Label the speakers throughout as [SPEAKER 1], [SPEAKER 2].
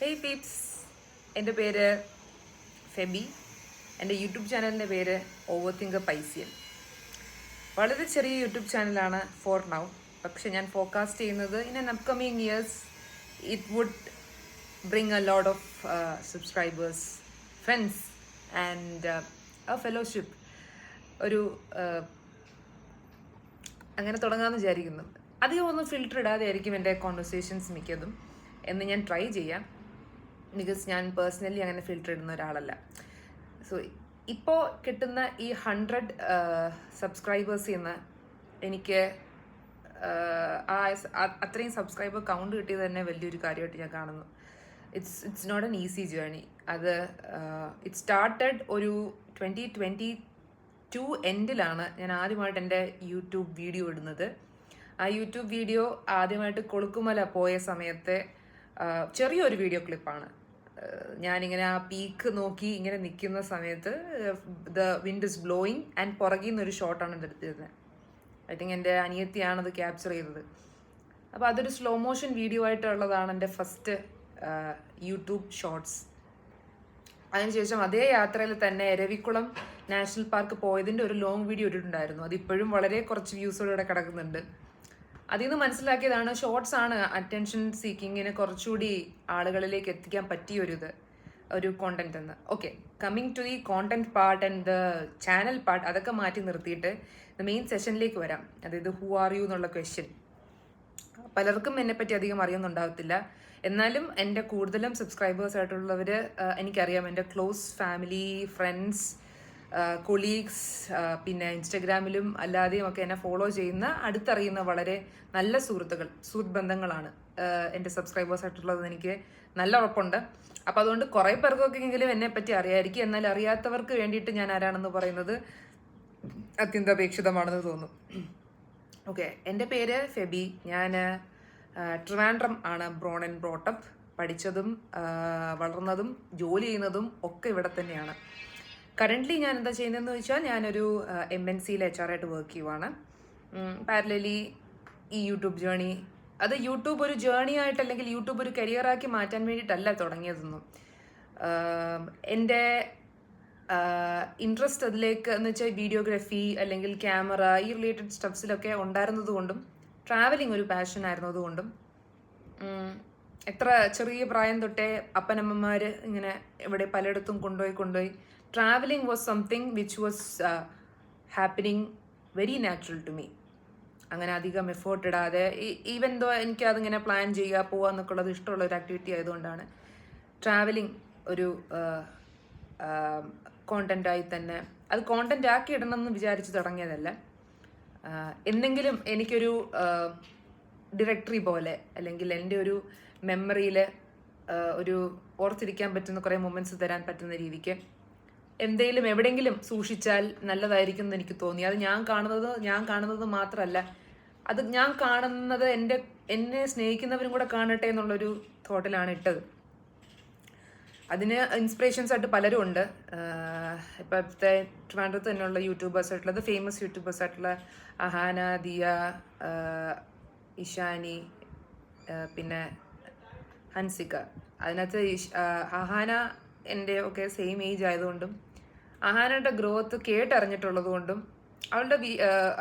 [SPEAKER 1] Hey Pepys, എൻ്റെ പേര് ഫെബി. എൻ്റെ യൂട്യൂബ് ചാനലിൻ്റെ പേര് ഓവർ തിങ്കർ പൈസിയൻ. വളരെ ചെറിയ യൂട്യൂബ് ചാനലാണ് ഫോർ നൗ. പക്ഷെ ഞാൻ ഫോക്കാസ്റ്റ് ചെയ്യുന്നത് in an upcoming years it would bring a lot of subscribers, friends and a fellowship. ഒരു അങ്ങനെ തുടങ്ങാമെന്ന് വിചാരിക്കുന്നു. അധികം ഒന്നും ഫിൽറ്റർ ഇടാതെ ആയിരിക്കും എൻ്റെ കോൺവെർസേഷൻസ് മിക്കതും എന്ന് ഞാൻ ട്രൈ ചെയ്യാം. ബിക്കോസ് ഞാൻ പേഴ്സണലി അങ്ങനെ ഫിൽറ്റർ ഇടുന്ന ഒരാളല്ല. സോ ഇപ്പോൾ കിട്ടുന്ന ഈ 100 സബ്സ്ക്രൈബേഴ്സിൽ നിന്ന് എനിക്ക് അത്രയും സബ്സ്ക്രൈബർ കൗണ്ട് കിട്ടിയത് തന്നെ വലിയൊരു കാര്യമായിട്ട് ഞാൻ കാണുന്നു. It's not an easy journey. അത് ഇറ്റ് സ്റ്റാർട്ടഡ് ഒരു 2022 എൻഡിലാണ് ഞാൻ ആദ്യമായിട്ട് എൻ്റെ യൂട്യൂബ് വീഡിയോ ഇടുന്നത്. ആ യൂട്യൂബ് വീഡിയോ ആദ്യമായിട്ട് കൊളുക്കുമല പോയ സമയത്തെ ചെറിയൊരു വീഡിയോ ക്ലിപ്പാണ്. ഞാനിങ്ങനെ ആ പീക്ക് നോക്കി ഇങ്ങനെ നിൽക്കുന്ന സമയത്ത് the wind is blowing and പുറകിൽ നിന്നൊരു ഷോട്ടാണ് എടുത്തിരുന്നത്. ഐ തിങ്ക് എൻ്റെ അനിയത്തിയാണത് ക്യാപ്ചർ ചെയ്തത്. അപ്പോൾ അതൊരു സ്ലോ മോഷൻ വീഡിയോ ആയിട്ടുള്ളതാണ് എൻ്റെ ഫസ്റ്റ് യൂട്യൂബ് ഷോർട്സ്. അതിനുശേഷം അതേ യാത്രയിൽ തന്നെ എരവിക്കുളം നാഷണൽ പാർക്ക് പോയതിൻ്റെ ഒരു ലോങ് വീഡിയോ ഇട്ടിട്ടുണ്ടായിരുന്നു. അതിപ്പോഴും വളരെ കുറച്ച് വ്യൂസോടെ കിടക്കുന്നുണ്ട്. അതിൽ നിന്ന് മനസ്സിലാക്കിയതാണ് ഷോർട്സ് ആണ് അറ്റൻഷൻ സീക്കിങ്ങിന് കുറച്ചുകൂടി ആളുകളിലേക്ക് എത്തിക്കാൻ പറ്റിയ ഒരു കോണ്ടന്റ് എന്ന്. Okay, coming to the content part and the channel part, അതൊക്കെ മാറ്റി നിർത്തിയിട്ട് മെയിൻ സെഷനിലേക്ക് വരാം. അതായത് ഹൂ ആർ യു എന്നുള്ള ക്വസ്റ്റ്യൻ. പലർക്കും എന്നെപ്പറ്റി അധികം അറിയുന്നുണ്ടാവത്തില്ല. എന്നാലും എൻ്റെ കൂടുതലും സബ്സ്ക്രൈബേഴ്സ് ആയിട്ടുള്ളവർ എനിക്കറിയാം. എൻ്റെ ക്ലോസ് ഫാമിലി, ഫ്രണ്ട്സ്, കൊളീഗ്സ്, പിന്നെ ഇൻസ്റ്റഗ്രാമിലും അല്ലാതെയും ഒക്കെ എന്നെ ഫോളോ ചെയ്യുന്ന അടുത്തറിയുന്ന വളരെ നല്ല സുഹൃത്ത് ബന്ധങ്ങളാണ് എൻ്റെ സബ്സ്ക്രൈബേഴ്സ് ആയിട്ടുള്ളത്. എനിക്ക് നല്ല ഉറപ്പുണ്ട്. അപ്പോൾ അതുകൊണ്ട് കുറേ പേർക്കൊക്കെ എങ്കിലും എന്നെ പറ്റി അറിയായിരിക്കും. എന്നാൽ അറിയാത്തവർക്ക് വേണ്ടിയിട്ട് ഞാൻ ആരാണെന്ന് പറയുന്നത് അത്യന്താപേക്ഷിതമാണെന്ന് തോന്നുന്നു. ഓക്കെ, എൻ്റെ പേര് ഫെബി. ഞാൻ ട്രിവാൻഡ്രം ആണ് ബ്രോൺ ആൻഡ് ബ്രോട്ടപ്പ്. പഠിച്ചതും വളർന്നതും ജോലി ചെയ്യുന്നതും ഒക്കെ ഇവിടെ തന്നെയാണ്. കറൻ്റ്ലി ഞാൻ എന്താ ചെയ്യുന്നതെന്ന് വെച്ചാൽ ഞാനൊരു MNCയിൽ HR ആയിട്ട് വർക്ക് ചെയ്യുവാണ്. പാരലലി ഈ യൂട്യൂബ് ജേണി, അത് യൂട്യൂബ് ഒരു ജേണി ആയിട്ട് അല്ലെങ്കിൽ യൂട്യൂബ് ഒരു കരിയറാക്കി മാറ്റാൻ വേണ്ടിയിട്ടല്ല തുടങ്ങിയതൊന്നും. എൻ്റെ ഇൻട്രസ്റ്റ് അതിലേക്ക് എന്ന് വെച്ചാൽ വീഡിയോഗ്രാഫി അല്ലെങ്കിൽ ക്യാമറ, ഈ റിലേറ്റഡ് സ്റ്റഫ്സിലൊക്കെ ഉണ്ടായിരുന്നത് കൊണ്ടും ട്രാവലിംഗ് ഒരു പാഷൻ ആയിരുന്നതുകൊണ്ടും എത്ര ചെറിയ പ്രായം തൊട്ടേ അപ്പനമ്മമാർ ഇങ്ങനെ ഇവിടെ പലയിടത്തും കൊണ്ടുപോയി travelling was something which was happening very natural to me. അങ്ങനെ അധികം എഫേർട്ട് ഇടാതെ, ഈവൻ ദോ എനിക്ക് അതിങ്ങനെ പ്ലാൻ ചെയ്യുക പോവുക എന്നൊക്കെ ഉള്ളത് ഇഷ്ടമുള്ള ഒരു ആക്ടിവിറ്റി ആയതുകൊണ്ടാണ് ട്രാവലിംഗ് ഒരു കോണ്ടൻ്റായി തന്നെ അത് കോണ്ടൻ്റ് ആക്കി ഇടണം എന്ന് വിചാരിച്ച് തുടങ്ങിയതല്ല. എന്തെങ്കിലും എനിക്കൊരു ഡയറക്ടറി പോലെ അല്ലെങ്കിൽ എൻ്റെ ഒരു മെമ്മറിയിൽ ഒരു ഓർത്തിരിക്കാൻ പറ്റുന്ന കുറേ മൊമെൻറ്റ്സ് തരാൻ പറ്റുന്ന രീതിക്ക് എന്തെങ്കിലും എവിടെയെങ്കിലും സൂക്ഷിച്ചാൽ നല്ലതായിരിക്കും എന്ന് എനിക്ക് തോന്നി. അത് ഞാൻ കാണുന്നത് മാത്രമല്ല, അത് ഞാൻ കാണുന്നത് എന്നെ സ്നേഹിക്കുന്നവരും കൂടെ കാണട്ടെ എന്നുള്ളൊരു തോട്ടിലാണ് ഇട്ടത്. അതിന് ഇൻസ്പിറേഷൻസ് ആയിട്ട് പലരും ഉണ്ട്. ഇപ്പോഴത്തെ ട്രിവാൻഡ്രത്ത് തന്നെയുള്ള യൂട്യൂബേഴ്സ് ആയിട്ടുള്ളത്, ഫേമസ് യൂട്യൂബേഴ്സ് ആയിട്ടുള്ള അഹാന, ദിയ, ഇഷാനി, പിന്നെ ഹൻസിക. അതിനകത്ത് അഹാന എൻ്റെ ഒക്കെ സെയിം ഏജ് ആയതുകൊണ്ടും അഹാനയുടെ ഗ്രോത്ത് കേട്ടറിഞ്ഞിട്ടുള്ളത് കൊണ്ടും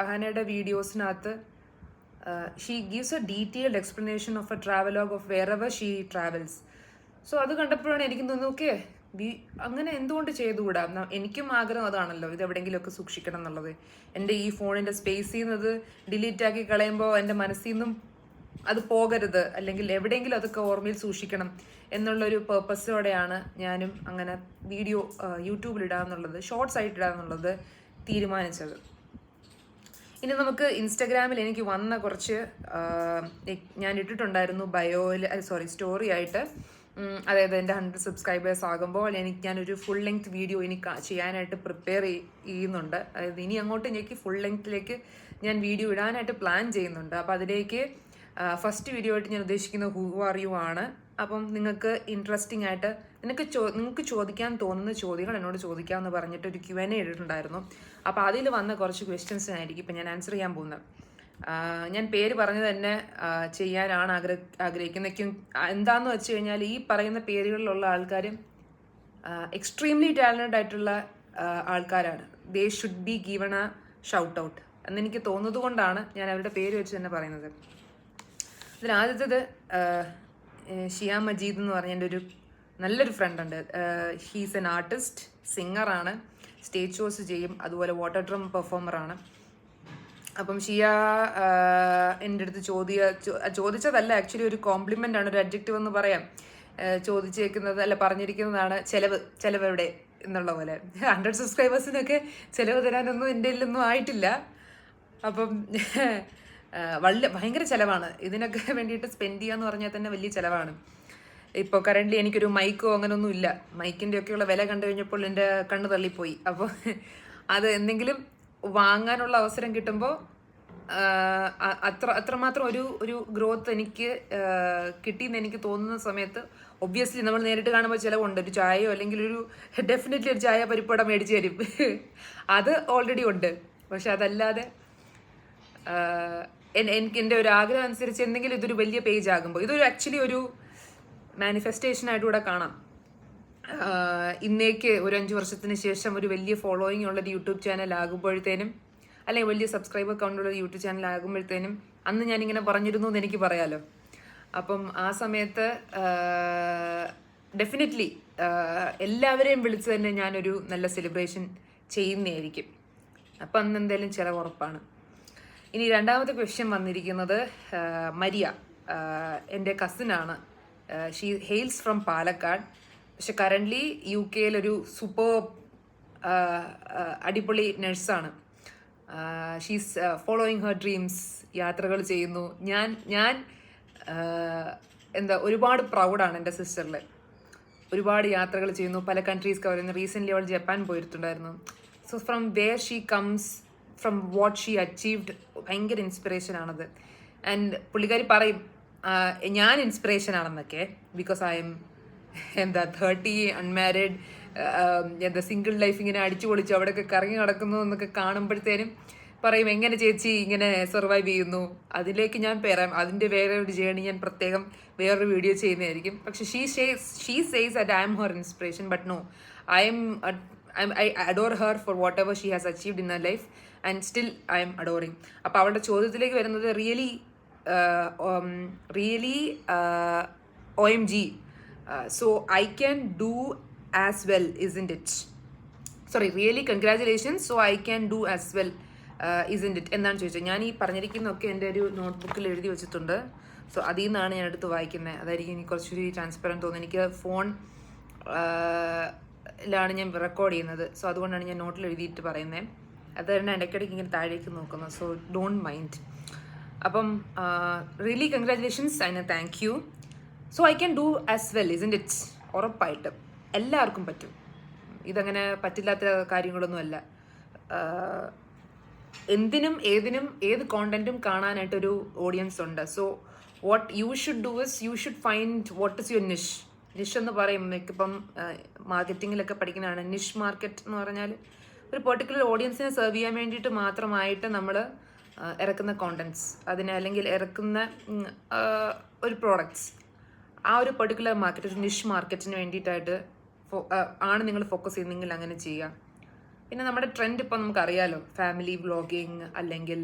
[SPEAKER 1] അഹാനയുടെ വീഡിയോസിനകത്ത് she gives a detailed explanation of a travelogue of wherever she travels. So അത് കണ്ടപ്പോഴാണ് എനിക്ക് തോന്നുന്നത്, ഓക്കെ അങ്ങനെ എന്തുകൊണ്ട് ചെയ്തുകൂടാ. എനിക്കും ആഗ്രഹം അതാണല്ലോ, ഇത് എവിടെയെങ്കിലുമൊക്കെ സൂക്ഷിക്കണം എന്നുള്ളത്. എൻ്റെ ഈ ഫോണിൻ്റെ സ്പേസിൽ നിന്നത് ഡിലീറ്റ് ആക്കി കളയുമ്പോൾ എൻ്റെ മനസ്സിൽ നിന്നും അത് പോകരുത്, അല്ലെങ്കിൽ എവിടെയെങ്കിലും അതൊക്കെ ഓർമ്മയിൽ സൂക്ഷിക്കണം എന്നുള്ളൊരു പേർപ്പസോടെയാണ് ഞാനും അങ്ങനെ വീഡിയോ യൂട്യൂബിൽ ഇടാമെന്നുള്ളത്, ഷോർട്സ് ആയിട്ട് ഇടാമെന്നുള്ളത് തീരുമാനിച്ചത്. ഇനി നമുക്ക് ഇൻസ്റ്റഗ്രാമിൽ എനിക്ക് വന്ന കുറച്ച് ഞാൻ ഇട്ടിട്ടുണ്ടായിരുന്നു സ്റ്റോറി ആയിട്ട്. അതായത് എൻ്റെ 100 സബ്സ്ക്രൈബേഴ്സ് ആകുമ്പോൾ ഞാനൊരു ഫുൾ ലെങ്ത് വീഡിയോ ഇനി ചെയ്യാനായിട്ട് പ്രിപ്പയർ ചെയ്യുന്നുണ്ട്. അതായത് ഇനി അങ്ങോട്ട് എനിക്ക് ഫുൾ ലെങ്ത്തിലേക്ക് ഞാൻ വീഡിയോ ഇടാനായിട്ട് പ്ലാൻ ചെയ്യുന്നുണ്ട്. അപ്പോൾ അതിലേക്ക് ഫസ്റ്റ് വീഡിയോ ആയിട്ട് ഞാൻ ഉദ്ദേശിക്കുന്നത് ഹൂ ആർ യു ആണ്. അപ്പം നിങ്ങൾക്ക് ഇൻട്രസ്റ്റിംഗ് ആയിട്ട് നിങ്ങൾക്ക് ചോദിക്കാൻ തോന്നുന്ന ചോദ്യങ്ങൾ എന്നോട് ചോദിക്കാമെന്ന് പറഞ്ഞിട്ട് ഒരു Q&A ഇട്ടിട്ടുണ്ടായിരുന്നു. അപ്പോൾ അതിൽ വന്ന കുറച്ച് ക്വസ്റ്റ്യൻസിനായിരിക്കും ഇപ്പം ഞാൻ ആൻസർ ചെയ്യാൻ പോകുന്നത്. ഞാൻ പേര് പറഞ്ഞു തന്നെ ചെയ്യാനാണ് ആഗ്രഹിക്കുന്നതും എന്താന്ന് വെച്ച് കഴിഞ്ഞാൽ ഈ പറയുന്ന പേരുകളിലുള്ള ആൾക്കാരും എക്സ്ട്രീംലി ടാലൻറ്റഡ് ആയിട്ടുള്ള ആൾക്കാരാണ്. They should be given A shout out എന്നെനിക്ക് തോന്നുന്നത് കൊണ്ടാണ് ഞാൻ അവരുടെ പേര് വെച്ച് തന്നെ പറയുന്നത്. അതിൽ ആദ്യത്തേത് ഷിയ മജീദ് എന്ന് പറഞ്ഞ എൻ്റെ ഒരു നല്ലൊരു ഫ്രണ്ട് ഉണ്ട്. ഹീസ് എൻ ആർട്ടിസ്റ്റ്, സിംഗറാണ്, സ്റ്റേജ് ഷോസ് ചെയ്യും, അതുപോലെ വാട്ടർ ഡ്രം പെർഫോമറാണ്. അപ്പം ഷിയ എൻ്റെ അടുത്ത് ചോദിച്ചതല്ല, ആക്ച്വലി ഒരു കോംപ്ലിമെൻ്റ് ആണ്, ഒരു അഡ്ജക്റ്റീവ് എന്ന് പറയാം. ചോദിച്ചേക്കുന്നത് അല്ല പറഞ്ഞിരിക്കുന്നതാണ് ചിലവ് എവിടെ എന്നുള്ള പോലെ. 100 സബ്സ്ക്രൈബേഴ്സിനൊക്കെ ചിലവ് തരാനൊന്നും എൻ്റെ കയ്യിലൊന്നും ആയിട്ടില്ല. അപ്പം ഭയങ്കര ചിലവാണ് ഇതിനൊക്കെ വേണ്ടിയിട്ട് സ്പെൻഡ് ചെയ്യാന്ന് പറഞ്ഞാൽ തന്നെ വലിയ ചിലവാണ്. ഇപ്പോൾ കറൻ്റ് എനിക്കൊരു മൈക്കോ അങ്ങനെയൊന്നും ഇല്ല. മൈക്കിൻ്റെ ഒക്കെയുള്ള വില കണ്ടു കഴിഞ്ഞപ്പോൾ എൻ്റെ കണ്ണ് തള്ളിപ്പോയി. അപ്പോൾ അത് എന്തെങ്കിലും വാങ്ങാനുള്ള അവസരം കിട്ടുമ്പോൾ അത്രമാത്രം ഒരു ഗ്രോത്ത് എനിക്ക് കിട്ടിയെന്ന് എനിക്ക് തോന്നുന്ന സമയത്ത് ഒബ്വിയസ്ലി നമ്മൾ നേരിട്ട് കാണുമ്പോൾ ചിലവുണ്ട്. ഒരു ചായയോ അല്ലെങ്കിൽ ഡെഫിനറ്റ്ലി ഒരു ചായ പരിപ്പട മേടിച്ച് തരും. അത് ഓൾറെഡി ഉണ്ട്. പക്ഷെ അതല്ലാതെ എനിക്ക് എൻ്റെ ഒരു ആഗ്രഹം അനുസരിച്ച് എന്തെങ്കിലും ഇതൊരു വലിയ പേജ് ആകുമ്പോൾ ഇതൊരു ആക്ച്വലി ഒരു മാനിഫെസ്റ്റേഷൻ ആയിട്ട് കൂടെ കാണാം. ഇന്നേക്ക് ഒരു 5 വർഷത്തിന് ശേഷം ഒരു വലിയ ഫോളോയിങ് ഉള്ളൊരു യൂട്യൂബ് ചാനൽ ആകുമ്പോഴത്തേനും, അല്ലെങ്കിൽ വലിയ സബ്സ്ക്രൈബർ കൗണ്ടുള്ള യൂട്യൂബ് ചാനൽ ആകുമ്പോഴത്തേനും, അന്ന് ഞാനിങ്ങനെ പറഞ്ഞിരുന്നു എന്ന് എനിക്ക് പറയാലോ. അപ്പം ആ സമയത്ത് ഡെഫിനറ്റ്ലി എല്ലാവരെയും വിളിച്ച് തന്നെ ഞാനൊരു നല്ല സെലിബ്രേഷൻ ചെയ്യുന്നതായിരിക്കും. അപ്പം അന്ന് എന്തായാലും ചിലവ് ഉറപ്പാണ്. ഇനി രണ്ടാമത്തെ ക്വസ്റ്റ്യൻ വന്നിരിക്കുന്നത് മരിയ, എൻ്റെ കസിനാണ്. She hails from Palakkad. പക്ഷെ കറൻ്റ്ലി UK ഒരു സൂപ്പർ അടിപൊളി നഴ്സാണ്. ഷീസ് ഫോളോയിങ് ഹെർ ഡ്രീംസ്, യാത്രകൾ ചെയ്യുന്നു. ഞാൻ ഒരുപാട് പ്രൗഡാണ് എൻ്റെ സിസ്റ്ററിൽ. ഒരുപാട് യാത്രകൾ ചെയ്യുന്നു, പല കൺട്രീസ് കവർ ചെയ്യുന്നു. റീസെൻ്റ്ലി അവൾ ജപ്പാൻ പോയിട്ടുണ്ടായിരുന്നു. So from where she comes, from what she achieved, ഭയങ്കര ഇൻസ്പിറേഷൻ ആണത്. ആൻഡ് പുള്ളിക്കാരി പറയും ഞാൻ ഇൻസ്പിറേഷൻ ആണെന്നൊക്കെ, because I am 30 unmarried, single life ഇങ്ങനെ അടിച്ചു പൊളിച്ചു അവിടെയൊക്കെ കറങ്ങി നടക്കുന്നു എന്നൊക്കെ കാണുമ്പോഴത്തേനും പറയും എങ്ങനെ ചേച്ചി ഇങ്ങനെ സർവൈവ് ചെയ്യുന്നു. അതിലേക്ക് ഞാൻ പറയാം, അതിൻ്റെ വേറെ ഒരു ജേണി ഞാൻ പ്രത്യേകം വേറൊരു വീഡിയോ ചെയ്യുന്നതായിരിക്കും. പക്ഷെ she says that I am her inspiration, but no, I adore her for whatever she has achieved in her life, and still I am adoring. അപ്പോൾ അവളുടെ ചോദ്യത്തിലേക്ക് വരുന്നത് really OMG, so I can do as well, isn't it? Sorry, really congratulations, so I can do as well, isn't it? എന്നാണ് ചോദിച്ചത്. ഞാൻ ഈ പറഞ്ഞിരിക്കുന്നതൊക്കെ എൻ്റെ ഒരു നോട്ട്ബുക്കിൽ എഴുതി വെച്ചിട്ടുണ്ട്. സോ അതിൽ നിന്നാണ് ഞാൻ എടുത്ത് വായിക്കുന്നത്. അതായിരിക്കും എനിക്ക് കുറച്ചുകൂടി ട്രാൻസ്പെറൻറ്റ് തോന്നുന്നത്. എനിക്ക് ഫോണിലാണ് ഞാൻ റെക്കോർഡ് ചെയ്യുന്നത്. സോ അതുകൊണ്ടാണ് ഞാൻ നോട്ടിൽ എഴുതിയിട്ട് പറയുന്നത്. അത് തന്നെ ഇടയ്ക്കിടയ്ക്ക് ഇങ്ങനെ താഴേക്ക് നോക്കുന്നത്. So don't mind. അപ്പം really congratulations and thank you. So I can do as well, isn't it? ഉറപ്പായിട്ടും എല്ലാവർക്കും പറ്റും. ഇതങ്ങനെ പറ്റില്ലാത്ത കാര്യങ്ങളൊന്നുമല്ല. എന്തിനും ഏത് കോണ്ടന്റും കാണാനായിട്ടൊരു ഓഡിയൻസ് ഉണ്ട്. So what you should do is you should find what is your niche എന്ന് പറയും. ഇപ്പം മാർക്കറ്റിങ്ങിലൊക്കെ പഠിക്കുന്നതാണ്. നിഷ് മാർക്കറ്റ് എന്ന് പറഞ്ഞാൽ ഒരു പെർട്ടിക്കുലർ ഓഡിയൻസിനെ സെർവ് ചെയ്യാൻ വേണ്ടിയിട്ട് മാത്രമായിട്ട് നമ്മൾ ഇറക്കുന്ന കോണ്ടന്റ്സ്, അതിനെ അല്ലെങ്കിൽ ഇറക്കുന്ന ഒരു പ്രോഡക്ട്സ്, ആ ഒരു പെർട്ടിക്കുലർ മാർക്കറ്റ്, ഒരു നിഷ് മാർക്കറ്റിന് വേണ്ടിയിട്ടായിട്ട് ആണ് നിങ്ങൾ ഫോക്കസ് ചെയ്യുന്നെങ്കിൽ അങ്ങനെ ചെയ്യുക. പിന്നെ നമ്മുടെ ട്രെൻഡ് ഇപ്പം നമുക്കറിയാലോ, ഫാമിലി വ്ളോഗിങ്, അല്ലെങ്കിൽ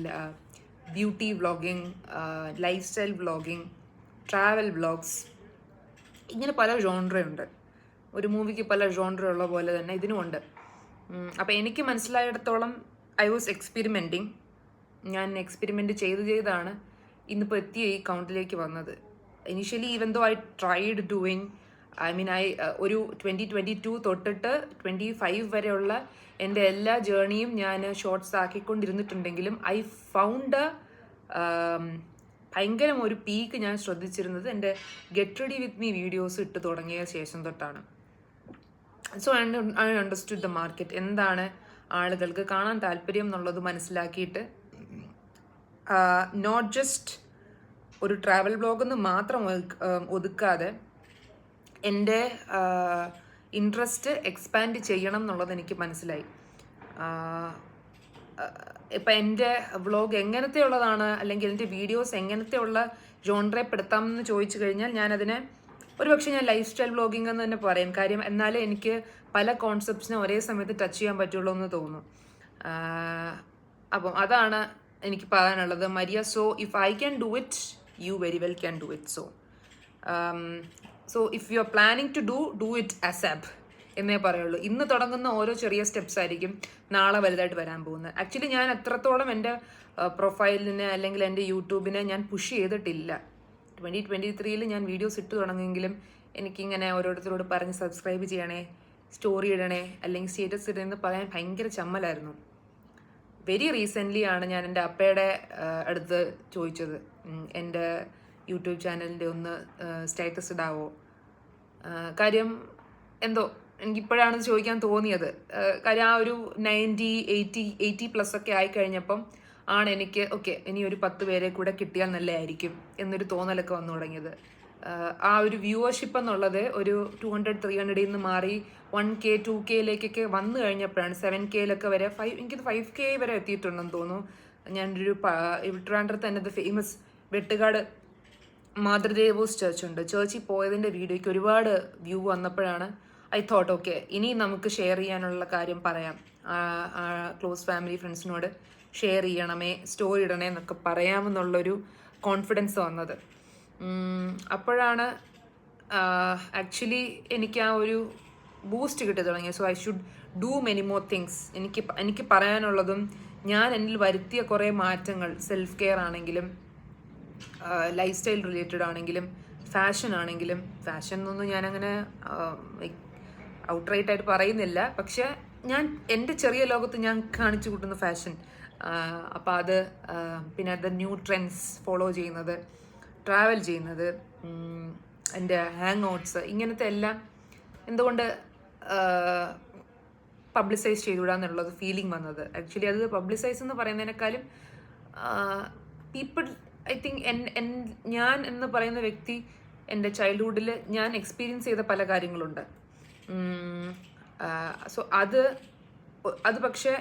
[SPEAKER 1] beauty vlogging, life style vlogging, travel vlogs, ഇങ്ങനെ പല ജോൺറയുണ്ട്. ഒരു മൂവിക്ക് പല ജോൺറ ഉള്ള പോലെ തന്നെ ഇതിനുമുണ്ട്. അപ്പോൾ എനിക്ക് മനസ്സിലായിടത്തോളം ഐ വാസ് എക്സ്പെരിമെൻറ്റിങ്. ഞാൻ എക്സ്പെരിമെൻറ്റ് ചെയ്താണ് ഇന്നിപ്പോൾ എത്തിയ ഈ കൗണ്ടിലേക്ക് വന്നത്. Initially even though I tried doing, ഒരു 2022 തൊട്ടിട്ട് 25 വരെയുള്ള എൻ്റെ എല്ലാ ജേർണിയും ഞാൻ ഷോർട്സ് ആക്കിക്കൊണ്ടിരുന്നിട്ടുണ്ടെങ്കിലും ഐ ഫൗണ്ട് ഭയങ്കരം ഒരു പീക്ക് ഞാൻ ശ്രദ്ധിച്ചിരുന്നത് എൻ്റെ get ready with me videos ഇട്ട് തുടങ്ങിയ ശേഷം തൊട്ടാണ്. So I understood the market, എന്താണ് ആളുകൾക്ക് കാണാൻ താല്പര്യം എന്നുള്ളത് മനസ്സിലാക്കിയിട്ട് നോട്ട് ജസ്റ്റ് ഒരു ട്രാവൽ ബ്ലോഗെന്ന് മാത്രം ഒതുക്കാതെ എൻ്റെ ഇൻട്രസ്റ്റ് എക്സ്പാൻഡ് ചെയ്യണം എന്നുള്ളത് എനിക്ക് മനസ്സിലായി. ഇപ്പം എൻ്റെ വ്ളോഗ് എങ്ങനത്തെ ഉള്ളതാണ്, അല്ലെങ്കിൽ എൻ്റെ വീഡിയോസ് എങ്ങനത്തെ ഉള്ള ജോൺറെപ്പെടുത്താമെന്ന് ചോദിച്ചു കഴിഞ്ഞാൽ ഞാനതിനെ ഒരുപക്ഷെ ഞാൻ ലൈഫ് സ്റ്റൈൽ വ്ളോഗിംഗ് എന്ന് തന്നെ പറയും. കാര്യം എന്നാലേ എനിക്ക് പല കോൺസെപ്റ്റ്സിനും ഒരേ സമയത്ത് ടച്ച് ചെയ്യാൻ പറ്റുള്ളൂ എന്ന് തോന്നുന്നു. അപ്പം അതാണ് എനിക്ക് പറയാനുള്ളത്. Maria, so if I can do it, you very well can do it. So if you are planning to do it ASAP എന്നേ പറയുള്ളൂ. ഇന്ന് തുടങ്ങുന്ന ഓരോ ചെറിയ സ്റ്റെപ്സ് ആയിരിക്കും നാളെ വലുതായിട്ട് വരാൻ പോകുന്നത്. ആക്ച്വലി ഞാൻ എത്രത്തോളം എൻ്റെ പ്രൊഫൈലിനെ അല്ലെങ്കിൽ എൻ്റെ യൂട്യൂബിനെ ഞാൻ പുഷ് ചെയ്തിട്ടില്ല. 2023 ഞാൻ വീഡിയോസ് ഇട്ട് തുടങ്ങിയെങ്കിലും എനിക്കിങ്ങനെ ഓരോരുത്തരോട് പറഞ്ഞ് സബ്സ്ക്രൈബ് ചെയ്യണേ, സ്റ്റോറി ഇടണേ, അല്ലെങ്കിൽ സ്റ്റേറ്റസ് ഇടണമെന്ന് പറയാൻ ഭയങ്കര ചമ്മലായിരുന്നു. വെരി റീസെൻ്റ്ലി ആണ് ഞാൻ എൻ്റെ അപ്പയുടെ അടുത്ത് ചോദിച്ചത്, എൻ്റെ യൂട്യൂബ് ചാനലിൻ്റെ ഒന്ന് സ്റ്റാറ്റസ് ഇടാവോ. കാര്യം എന്തോ എനിക്കിപ്പോഴാണ് ചോദിക്കാൻ തോന്നിയത്. കാര്യം ആ ഒരു 80+ ഒക്കെ ആയിക്കഴിഞ്ഞപ്പം ആണ് എനിക്ക് ഓക്കെ ഇനി ഒരു 10 പേരെ കൂടെ കിട്ടിയാൽ നല്ലതായിരിക്കും എന്നൊരു തോന്നലൊക്കെ വന്നു തുടങ്ങിയത്. ആ ഒരു വ്യൂവർഷിപ്പ് എന്നുള്ളത് ഒരു 200-300 നിന്ന് മാറി 1K 2Kയിലേക്കൊക്കെ വന്നു കഴിഞ്ഞപ്പോഴാണ് 7Kയിലൊക്കെ വരെ എനിക്കത് 5K വരെ എത്തിയിട്ടുണ്ടെന്ന് തോന്നുന്നു. ഞാനൊരു ട്രിവാൻഡ്രത്ത് തന്നെ ഫേമസ് വെട്ടുകാട് മാതൃദേവോസ് ചർച്ച് ഉണ്ട്. ചർച്ചിൽ പോയതിൻ്റെ വീഡിയോയ്ക്ക് ഒരുപാട് വ്യൂ വന്നപ്പോഴാണ് ഐ തോട്ട് ഓക്കെ ഇനി നമുക്ക് ഷെയർ ചെയ്യാനുള്ള കാര്യം പറയാം, ക്ലോസ് ഫാമിലി ഫ്രണ്ട്സിനോട് ഷെയർ ചെയ്യണമേ, സ്റ്റോറി ഇടണേ എന്നൊക്കെ പറയാമെന്നുള്ളൊരു കോൺഫിഡൻസ് വന്നത്. അപ്പോഴാണ് ആക്ച്വലി എനിക്ക് ആ ഒരു ബൂസ്റ്റ് കിട്ടി തുടങ്ങിയത്. So I should do many more things. എനിക്ക് പറയാനുള്ളതും ഞാൻ എന്നിൽ വരുത്തിയ കുറേ മാറ്റങ്ങൾ, സെൽഫ് കെയർ ആണെങ്കിലും ലൈഫ് സ്റ്റൈൽ റിലേറ്റഡ് ആണെങ്കിലും ഫാഷൻ ആണെങ്കിലും, ഫാഷൻ എന്നൊന്നും ഞാനങ്ങനെ ഔട്ട്റൈറ്റ് ആയിട്ട് പറയുന്നില്ല, പക്ഷെ ഞാൻ എൻ്റെ ചെറിയ ലോകത്ത് ഞാൻ കാണിച്ചു കൂട്ടുന്ന ഫാഷൻ, അപ്പോൾ അത് പിന്നെ അത് ന്യൂ ട്രെൻഡ്സ് ഫോളോ ചെയ്യുന്നത്, ട്രാവൽ ചെയ്യുന്നത്, എൻ്റെ ഹാങ് ഔട്ട്സ്, ഇങ്ങനത്തെ എല്ലാം എന്തുകൊണ്ട് പബ്ലിസൈസ് ചെയ്തുകൂടാന്നുള്ളത് ഫീലിംഗ് വന്നത്. ആക്ച്വലി അത് പബ്ലിസൈസ് എന്ന് പറയുന്നതിനേക്കാളും പീപ്പിൾ ഐ തിങ്ക് ഞാൻ എന്ന് പറയുന്ന വ്യക്തി എൻ്റെ ചൈൽഡ്ഹുഡിൽ ഞാൻ എക്സ്പീരിയൻസ് ചെയ്ത പല കാര്യങ്ങളുണ്ട്. സോ അത് പക്ഷേ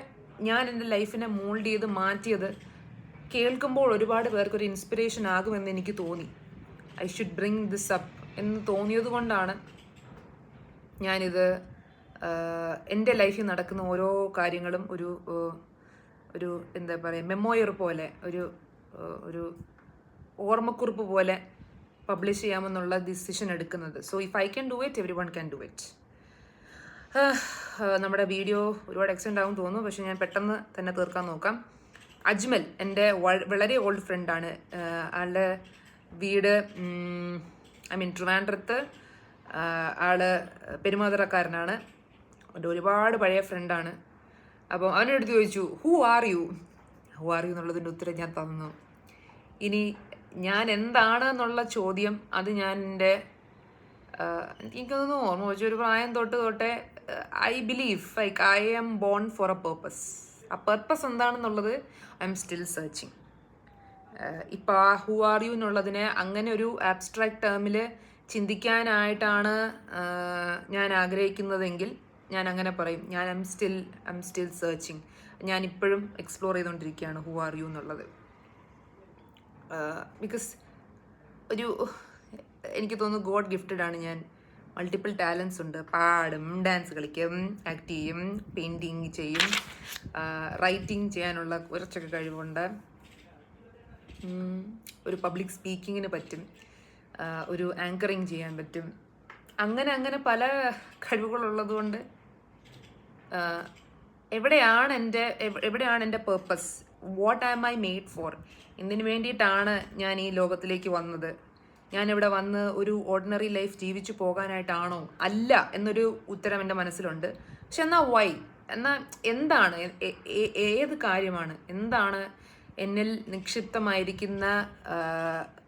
[SPEAKER 1] ഞാൻ എൻ്റെ ലൈഫിനെ മോൾഡ് ചെയ്ത് മാറ്റിയത് കേൾക്കുമ്പോൾ ഒരുപാട് പേർക്കൊരു ഇൻസ്പിറേഷൻ ആകുമെന്ന് എനിക്ക് തോന്നി. I should bring this up എന്ന് തോന്നിയത് കൊണ്ടാണ് ഞാനിത് എൻ്റെ ലൈഫിൽ നടക്കുന്ന ഓരോ കാര്യങ്ങളും ഒരു എന്താ പറയുക മെമ്മോയർ പോലെ ഒരു ഓർമ്മക്കുറിപ്പ് പോലെ പബ്ലിഷ് ചെയ്യാമെന്നുള്ള ഡിസിഷൻ എടുക്കുന്നത്. So if I can do it, every one can do it. നമ്മുടെ വീഡിയോ ഒരുപാട് എക്സ്റ്റെൻഡ് ആവും തോന്നുന്നു, പക്ഷെ ഞാൻ പെട്ടെന്ന് തന്നെ തീർക്കാൻ നോക്കാം. അജ്മൽ എൻ്റെ വളരെ ഓൾഡ് ഫ്രണ്ടാണ്. ആളുടെ വീട് ട്രിവാൻഡ്രത്ത്, ആള് പെരുമാതുറക്കാരനാണ്. എൻ്റെ ഒരുപാട് പഴയ ഫ്രണ്ടാണ്. അപ്പോൾ അവൻ്റെ അടുത്ത് ചോദിച്ചു ഹൂ ആർ യു എന്നുള്ളതിൻ്റെ ഉത്തരം ഞാൻ തന്നു. ഇനി ഞാൻ എന്താണ് എന്നുള്ള ചോദ്യം അത് ഞാൻ എൻ്റെ എനിക്കൊന്നും ഓർമ്മ വെച്ചു ഒരു പ്രായം തൊട്ടേ I believe like I am born for a purpose. ആ പേർപ്പസ് എന്താണെന്നുള്ളത് ഐ എം സ്റ്റിൽ സെർച്ചിങ്. ഇപ്പോൾ ആ ഹൂ ആർ യു എന്നുള്ളതിനെ അങ്ങനെ ഒരു ആബ്സ്ട്രാക്ട് ടേമിൽ ചിന്തിക്കാനായിട്ടാണ് ഞാൻ ആഗ്രഹിക്കുന്നതെങ്കിൽ ഞാൻ അങ്ങനെ പറയും, ഞാൻ ഐ എം സ്റ്റിൽ സെർച്ചിങ്. ഞാനിപ്പോഴും എക്സ്പ്ലോർ ചെയ്തുകൊണ്ടിരിക്കുകയാണ് ഹൂ ആർ യു എന്നുള്ളത്. ബിക്കോസ് എനിക്ക് തോന്നുന്നു ഗോഡ് ഗിഫ്റ്റഡ് ആണ് ഞാൻ. മൾട്ടിപ്പിൾ ടാലൻസ് ഉണ്ട്. പാടും, ഡാൻസ് കളിക്കും, ആക്ട് ചെയ്യും, പെയിൻറ്റിങ് ചെയ്യും, റൈറ്റിംഗ് ചെയ്യാനുള്ള കുറച്ചൊക്കെ കഴിവുണ്ട്, ഒരു പബ്ലിക് സ്പീക്കിങ്ങിന് പറ്റും, ഒരു ആങ്കറിങ് ചെയ്യാൻ പറ്റും. അങ്ങനെ പല കഴിവുകളുള്ളത് കൊണ്ട് എവിടെയാണ് എൻ്റെ purpose, what am I made for, എന്തിനു വേണ്ടിയിട്ടാണ് ഞാൻ ഈ ലോകത്തിലേക്ക് വന്നത്, ഞാനിവിടെ വന്ന് ഒരു ഓർഡിനറി ലൈഫ് ജീവിച്ചു പോകാനായിട്ടാണോ, അല്ല എന്നൊരു ഉത്തരം എൻ്റെ മനസ്സിലുണ്ട്. പക്ഷെ എന്നാൽ വൈ, എന്നാൽ എന്താണ്, ഏത് കാര്യമാണ്, എന്താണ് എന്നിൽ നിക്ഷിപ്തമായിരിക്കുന്ന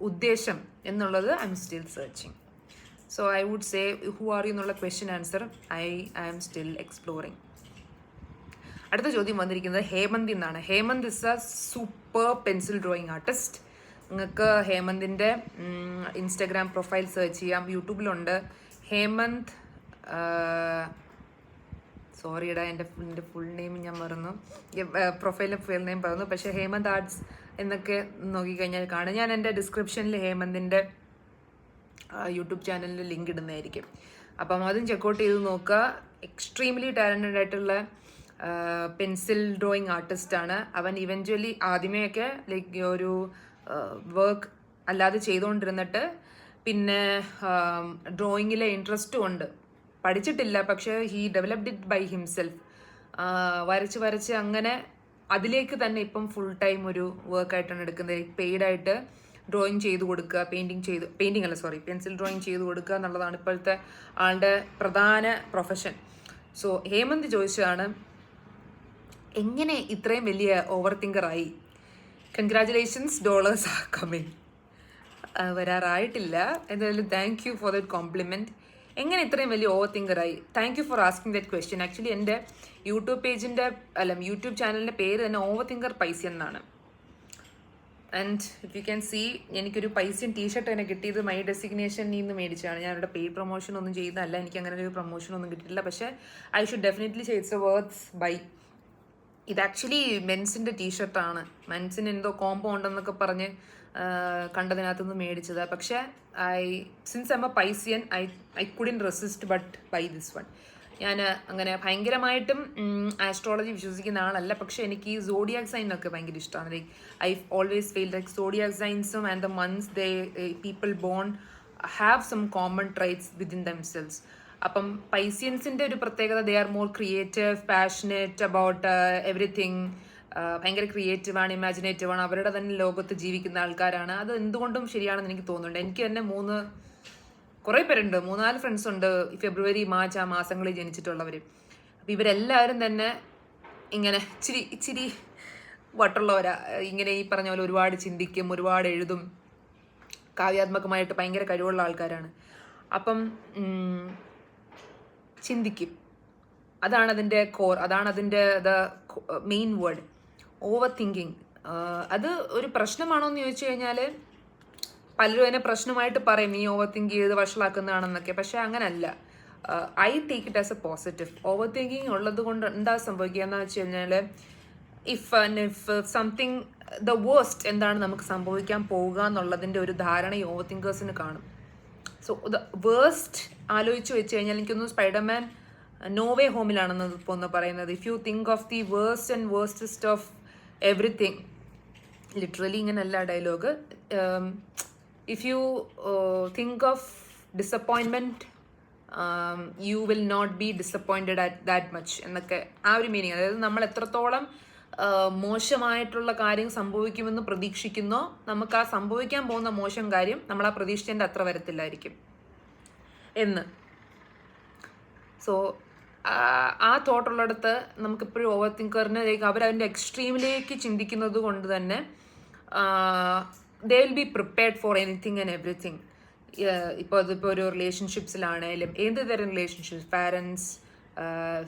[SPEAKER 1] ഉദ്ദേശം എന്നുള്ളത് I M still searching. So I would say who are you എന്നുള്ള question answer I am still exploring. അടുത്ത ചോദ്യം വന്നിരിക്കുന്നത് ഹേമന്ത് എന്നാണ്. Hemant is a super pencil drawing artist. നിങ്ങൾക്ക് ഹേമന്തിൻ്റെ ഇൻസ്റ്റഗ്രാം പ്രൊഫൈൽ സെർച്ച് ചെയ്യാം, യൂട്യൂബിലുണ്ട്. ഹേമന്ത് സോറിയടാ, എൻ്റെ ഫുൾ നെയിം ഞാൻ മറന്നു, പ്രൊഫൈലിലെ ഫുൾ നെയിം പറഞ്ഞു. പക്ഷേ ഹേമന്ത് ആർട്സ് എന്നൊക്കെ നോക്കിക്കഴിഞ്ഞാൽ കാണും. ഞാൻ എൻ്റെ ഡിസ്ക്രിപ്ഷനിൽ ഹേമന്തിൻ്റെ യൂട്യൂബ് ചാനലിൽ ലിങ്ക് ഇടുന്നതായിരിക്കും. അപ്പം അതും ചെക്കൗട്ട് ചെയ്ത് നോക്കുക. എക്സ്ട്രീംലി ടാലൻറ്റഡ് ആയിട്ടുള്ള പെൻസിൽ ഡ്രോയിങ് ആർട്ടിസ്റ്റാണ് അവൻ. ഇവഞ്ച്വലി ആദ്യമേയൊക്കെ ലൈക്ക് ഒരു വർക്ക് അല്ലാതെ ചെയ്തുകൊണ്ടിരുന്നിട്ട് പിന്നെ ഡ്രോയിങ്ങിലെ ഇൻട്രസ്റ്റും ഉണ്ട്. പഠിച്ചിട്ടില്ല, പക്ഷേ he developed it by himself. വരച്ച് വരച്ച് അങ്ങനെ അതിലേക്ക് തന്നെ ഇപ്പം ഫുൾ ടൈം ഒരു വർക്കായിട്ടാണ് എടുക്കുന്നത്. പെയ്ഡായിട്ട് ഡ്രോയിങ് ചെയ്ത് കൊടുക്കുക, പെൻസിൽ ഡ്രോയിങ് ചെയ്ത് കൊടുക്കുക എന്നുള്ളതാണ് ഇപ്പോഴത്തെ ആളുടെ പ്രധാന പ്രൊഫഷൻ. സോ ഹേമന്ത് ചോദിച്ചതാണ് എങ്ങനെ ഇത്രയും വലിയ ഓവർ തിങ്കറായി. Congratulations, dollars are coming. വരാറായിട്ടില്ല. എന്തായാലും thank you for that compliment. എങ്ങനെ ഇത്രയും വലിയ ഓവർ തിങ്കറായി? Thank you for asking that question. Actually എൻ്റെ യൂട്യൂബ് ചാനലിൻ്റെ പേര് തന്നെ ഓവർ തിങ്കർ പൈസ്യൻ എന്നാണ്. And if you can see, എനിക്കൊരു പൈസ്യൻ ടീഷർട്ട് തന്നെ കിട്ടിയത് മൈ ഡെസിഗ്നേഷനിൽ നിന്ന് മേടിച്ചാണ്. ഞാനവിടെ പെയ്ഡ് പ്രൊമോഷൻ ഒന്നും ചെയ്യുന്നതല്ല, എനിക്ക് അങ്ങനെ ഒരു പ്രൊമോഷൻ ഒന്നും കിട്ടിയിട്ടില്ല. പക്ഷേ I should definitely say it's a worth buy. ഇത് ആക്ച്വലി മെൻസിൻ്റെ ടീഷർട്ടാണ്. മെൻസിന് എന്തോ കോംബോ ഉണ്ടെന്നൊക്കെ പറഞ്ഞ് കണ്ടതിനകത്തുനിന്ന് മേടിച്ചത്. പക്ഷേ since I'm a Piscean, I couldn't resist but buy this one. ഞാൻ അങ്ങനെ ഭയങ്കരമായിട്ടും ആസ്ട്രോളജി വിശ്വസിക്കുന്ന ആളല്ല, പക്ഷെ എനിക്ക് ഈ സോഡിയാക് സൈനൊക്കെ ഭയങ്കര ഇഷ്ടമാണ്. Like I always feel like zodiac സൈൻസും and the months people born have some common traits within themselves. അപ്പം പൈസ്യൻസിൻ്റെ ഒരു പ്രത്യേകത, they are more creative, passionate about everything. ഭയങ്കര ക്രിയേറ്റീവാണ്, ഇമാജിനേറ്റീവാണ്, അവരുടെ തന്നെ ലോകത്ത് ജീവിക്കുന്ന ആൾക്കാരാണ്. അത് എന്തുകൊണ്ടും ശരിയാണെന്ന് എനിക്ക് തോന്നുന്നുണ്ട്. എനിക്ക് തന്നെ കുറേ പേരുണ്ട്, 3-4 ഫ്രണ്ട്സ് ഉണ്ട് ഫെബ്രുവരി മാർച്ച് ആ മാസങ്ങളിൽ ജനിച്ചിട്ടുള്ളവർ. അപ്പം ഇവരെല്ലാവരും തന്നെ ഇങ്ങനെ ഇച്ചിരി വട്ടുള്ളവരാ. ഇങ്ങനെ ഈ പറഞ്ഞ പോലെ ഒരുപാട് ചിന്തിക്കും, ഒരുപാട് എഴുതും, കാവ്യാത്മകമായിട്ട് ഭയങ്കര കഴിവുള്ള ആൾക്കാരാണ്. അപ്പം ചിന്തിക്കും, അതാണ് അതിൻ്റെ കോർ, അതാണ് അതിൻ്റെ മെയിൻ വേർഡ്, ഓവർ തിങ്കിങ്. അത് ഒരു പ്രശ്നമാണോ എന്ന് ചോദിച്ചു കഴിഞ്ഞാൽ പലരും അതിനെ പ്രശ്നമായിട്ട് പറയും, നീ ഓവർ തിങ്ക് ചെയ്ത് വഷളാക്കുന്നതാണെന്നൊക്കെ. പക്ഷെ അങ്ങനല്ല. I take it as A positive. Over thinking ഉള്ളത് കൊണ്ട് എന്താ സംഭവിക്കുക എന്ന് വെച്ച് കഴിഞ്ഞാൽ, ഇഫ് സംതിങ് ദ വേസ്റ്റ് എന്താണ് നമുക്ക് സംഭവിക്കാൻ പോവുക എന്നുള്ളതിൻ്റെ ഒരു ധാരണ ഈ ഓവർ തിങ്കേഴ്സിന് കാണും. സോ ദ വേസ്റ്റ് ആലോചിച്ച് വെച്ച് കഴിഞ്ഞാൽ എനിക്കൊന്ന് സ്പൈഡർമാൻ നോവേ ഹോമിലാണെന്ന് ഇപ്പോൾ ഒന്ന് പറയുന്നത്, if you think of the worst and worstest of everything, literally ഇങ്ങനെയല്ല dialogue, if you think of disappointment, you will not be disappointed at that much എന്നൊക്കെ ആ ഒരു മീനിങ്. അതായത് നമ്മൾ എത്രത്തോളം മോശമായിട്ടുള്ള കാര്യം സംഭവിക്കുമെന്ന് പ്രതീക്ഷിക്കുന്നോ, നമുക്ക് ആ സംഭവിക്കാൻ പോകുന്ന മോശം കാര്യം നമ്മൾ ആ പ്രതീക്ഷിച്ചതിൻ്റെ അത്ര വരത്തില്ലായിരിക്കും എന്ന്. സോ ആ തോട്ടുള്ളിടത്ത് നമുക്കിപ്പോഴും ഓവർ തിങ്കറിന് അവരതിൻ്റെ എക്സ്ട്രീമിലേക്ക് ചിന്തിക്കുന്നത് കൊണ്ട് തന്നെ they will be prepared for anything and everything. ഇപ്പോൾ അതിപ്പോൾ ഒരു റിലേഷൻഷിപ്സിലാണേലും, ഏത് തരം റിലേഷൻഷിപ്സ്, പാരൻസ്,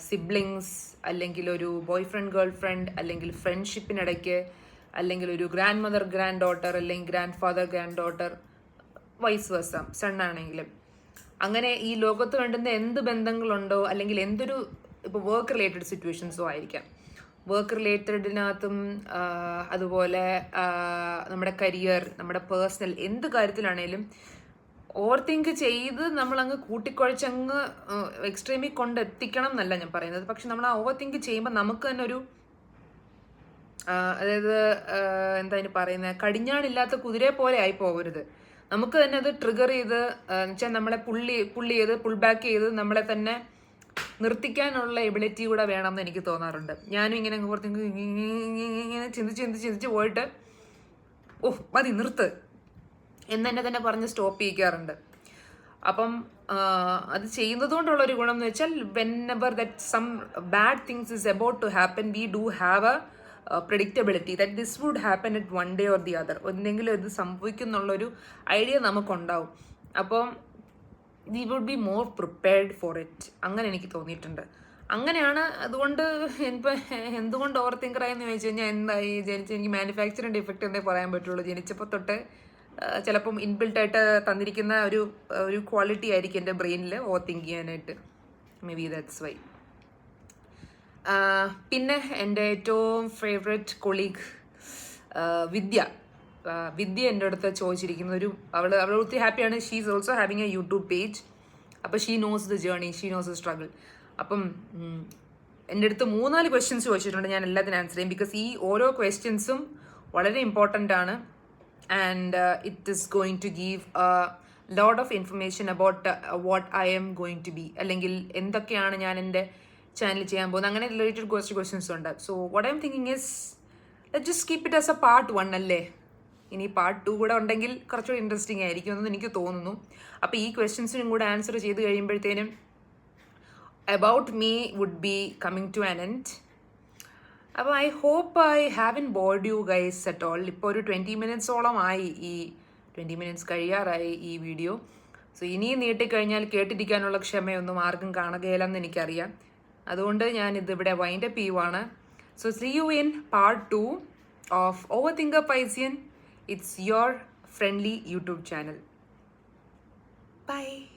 [SPEAKER 1] സിബ്ലിങ്സ്, അല്ലെങ്കിൽ ഒരു ബോയ് ഫ്രണ്ട് ഗേൾ ഫ്രണ്ട്, അല്ലെങ്കിൽ ഫ്രണ്ട്ഷിപ്പിനിടയ്ക്ക്, അല്ലെങ്കിൽ ഒരു ഗ്രാൻഡ് മദർ ഗ്രാൻഡ് ഡോട്ടർ, അല്ലെങ്കിൽ grandfather granddaughter, vice versa, സണ്ണാണെങ്കിലും. അങ്ങനെ ഈ ലോകത്ത് വേണ്ടുന്ന എന്ത് ബന്ധങ്ങളുണ്ടോ, അല്ലെങ്കിൽ എന്തൊരു ഇപ്പോൾ വർക്ക് റിലേറ്റഡ് സിറ്റുവേഷൻസോ ആയിരിക്കാം, വർക്ക് റിലേറ്റഡിനകത്തും അതുപോലെ നമ്മുടെ കരിയർ, നമ്മുടെ പേഴ്സണൽ എന്ത് കാര്യത്തിലാണേലും ഓവർ തിങ്ക് ചെയ്ത് നമ്മളങ്ങ് കൂട്ടിക്കുഴച്ചങ്ങ് എക്സ്ട്രീമിൽ കൊണ്ടെത്തിക്കണം എന്നല്ല ഞാൻ പറയുന്നത്. പക്ഷെ നമ്മൾ ആ ഓവർ തിങ്ക് ചെയ്യുമ്പോൾ നമുക്ക് തന്നെ ഒരു അതായത് എന്താ അതിന് പറയുന്നത്, കടിഞ്ഞാണില്ലാത്ത കുതിരയെ പോലെ ആയി പോകരുത്. നമുക്ക് തന്നെ അത് ട്രിഗർ ചെയ്ത് വെച്ചാൽ നമ്മളെ പുൾ ബാക്ക് ചെയ്ത് നമ്മളെ തന്നെ നിർത്തിക്കാനുള്ള എബിലിറ്റി കൂടെ വേണമെന്ന് എനിക്ക് തോന്നാറുണ്ട്. ഞാനും ഇങ്ങനെ ഇങ്ങനെ ചിന്തിച്ച് പോയിട്ട് മതി നിർത്ത് എന്നെ തന്നെ പറഞ്ഞ് സ്റ്റോപ്പ് ചെയ്യിക്കാറുണ്ട്. അപ്പം അത് ചെയ്യുന്നത് കൊണ്ടുള്ളൊരു ഗുണം എന്ന് വെച്ചാൽ, whenever that some bad things is about to happen, we do have a predictability that this would happen at one day or the other. എന്തെങ്കിലും ഇത് സംഭവിക്കും എന്നുള്ളൊരു ഐഡിയ നമുക്കുണ്ടാവും. അപ്പം we would be more prepared for it. അങ്ങനെ എനിക്ക് തോന്നിയിട്ടുണ്ട്. അങ്ങനെയാണ്. അതുകൊണ്ട് എന്തുകൊണ്ട് ഓവർ തിങ്കറായെന്ന് ചോദിച്ചു കഴിഞ്ഞാൽ, എന്തായി എനിക്ക് മാനുഫാക്ചറിങ് ഡിഫക്റ്റ് എന്നേ പറയാൻ പറ്റുള്ളൂ. ജനിച്ചപ്പോൾ തൊട്ട് ചിലപ്പം ഇൻബിൽട്ടായിട്ട് തന്നിരിക്കുന്ന ഒരു ക്വാളിറ്റി ആയിരിക്കും എൻ്റെ ബ്രെയിനിൽ ഓവർ തിങ്ക് ചെയ്യാനായിട്ട്. May be that's why. പിന്നെ എൻ്റെ ഏറ്റവും ഫേവറേറ്റ് കൊളീഗ് വിദ്യ. വിദ്യ എൻ്റെ അടുത്ത് ചോദിച്ചിരിക്കുന്ന അവൾ ഒത്തിരി ഹാപ്പിയാണ്. She is also having a YouTube page. അപ്പോൾ she knows the journey, she knows the struggle. അപ്പം എൻ്റെ അടുത്ത് 3-4 ക്വസ്റ്റ്യൻസ് ചോദിച്ചിട്ടുണ്ട്. ഞാൻ എല്ലാത്തിനും ആൻസർ ചെയ്യും. ബിക്കോസ് ഈ ഓരോ ക്വസ്റ്റ്യൻസും വളരെ ഇമ്പോർട്ടൻ്റ് ആണ്. And it is going to give lot of information about what I am going to be, അല്ലെങ്കിൽ എന്തൊക്കെയാണ് ഞാൻ എൻ്റെ ചാനൽ ചെയ്യാൻ പോകുന്നത്. അങ്ങനെ റിലേറ്റഡ് കുറച്ച് ക്വസ്റ്റ്യൻസ് ഉണ്ട്. So what I M thinking is let just keep it as A part 1 അല്ലേ. ഇനി പാർട്ട് 2 കൂടെ ഉണ്ടെങ്കിൽ കുറച്ചുകൂടി ഇൻട്രസ്റ്റിംഗ് ആയിരിക്കും എന്ന് എനിക്ക് തോന്നുന്നു. അപ്പോൾ ഈ ക്വസ്റ്റ്യൻസിനും കൂടെ ആൻസർ ചെയ്ത് കഴിയുമ്പോഴത്തേനും about me would be coming to an end. അപ്പോൾ I hope I haven't bored you guys at all. ഇപ്പോൾ ഒരു 20 മിനിറ്റ്സോളമായി, ഈ 20 മിനിറ്റ്സ് കഴിയാറായി ഈ വീഡിയോ. സോ ഇനിയും നീട്ടിക്കഴിഞ്ഞാൽ കേട്ടിരിക്കാനുള്ള ക്ഷമയൊന്നും ആർക്കും കാണുകയില്ലെന്ന് എനിക്കറിയാം. അതുകൊണ്ട് ഞാൻ ഇതിവിടെ വൈൻഡപ്പ് ചെയ്യുവാണ്. So see you in part 2 of over thinker Piscean. It's your friendly YouTube channel. Bye.